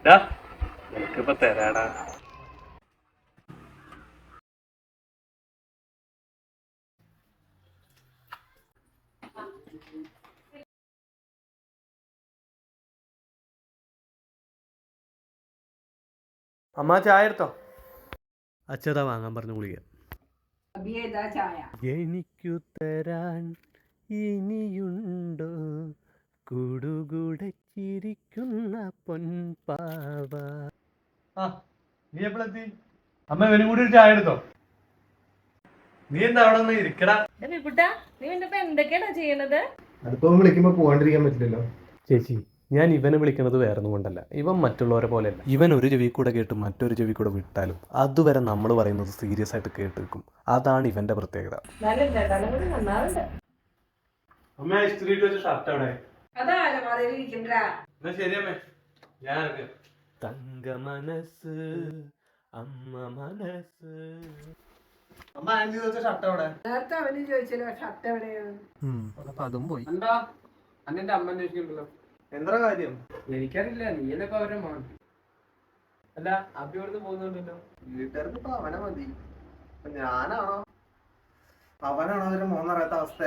നിനക്കിപ്പോ തരാടാ. അമ്മ ചായ എടുത്തോ. അച്ഛതാ വാങ്ങാൻ പറഞ്ഞു ഗുളിക. എനിക്കു തരാൻ ഇനിയുണ്ടോ കൂടുകൂടെ ചിരിക്കുന്ന പൊൻപാവ. നീ എപ്പോഴെത്തി? അമ്മ ഇവനും കൂടി ഒരു ചായ എടുത്തോ. നീ എന്താ അവിടെ ഒന്ന് ഇരിക്കടാ. നീ എന്തൊക്കെയാണോ ചെയ്യണത്? അതിപ്പോ വിളിക്കുമ്പോ പോവാണ്ടിരിക്കാൻ പറ്റില്ലല്ലോ ചേച്ചി. ഞാൻ ഇവനെ വിളിക്കുന്നത് വേറൊന്നും കൊണ്ടല്ല, ഇവൻ മറ്റുള്ളവരെ പോലെയല്ല. ഇവൻ ഒരു ചെവി കൂടെ കേട്ട് മറ്റൊരു ചെവി കൂടെ വിട്ടാലും അതുവരെ നമ്മൾ പറയുന്നത് സീരിയസ് ആയിട്ട് കേട്ട് വെക്കും. അതാണ് ഇവന്റെ പ്രത്യേകത. അമ്മ ഇസ്തിരി ഇട്ട് വെച്ച ഷർട്ട് എവിടെ? ശരി അമ്മേ, ഞാൻ തങ്ക മനസ്സ് അമ്മ മനസ്സ്. അമ്മ ആന്റി വെച്ച ഷർട്ട് എവിടെ? നേരത്തെ അവന് ചോദിച്ചല്ലോ ഷർട്ട് എവിടെയാണ്. അപ്പൊ അതും പോയി. എന്താ അന്നെ അമ്മ അന്വേഷിക്കണ്ടല്ലോ? എന്താ കാര്യം? എനിക്കറിയില്ല, നീ എന്നെ അവരെ മോൻ അല്ല. അപ്പി ഇവിടുന്ന് പോകുന്നുണ്ടല്ലോ. വീട്ടുകാർക്ക് ഇപ്പൊ അവനെ മതി. ഞാനാണോ അവനാണോ അവരെ മോന്നറിയാത്ത അവസ്ഥ.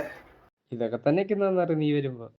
ഇതൊക്കെ തന്നെ നീ വരുമ്പോ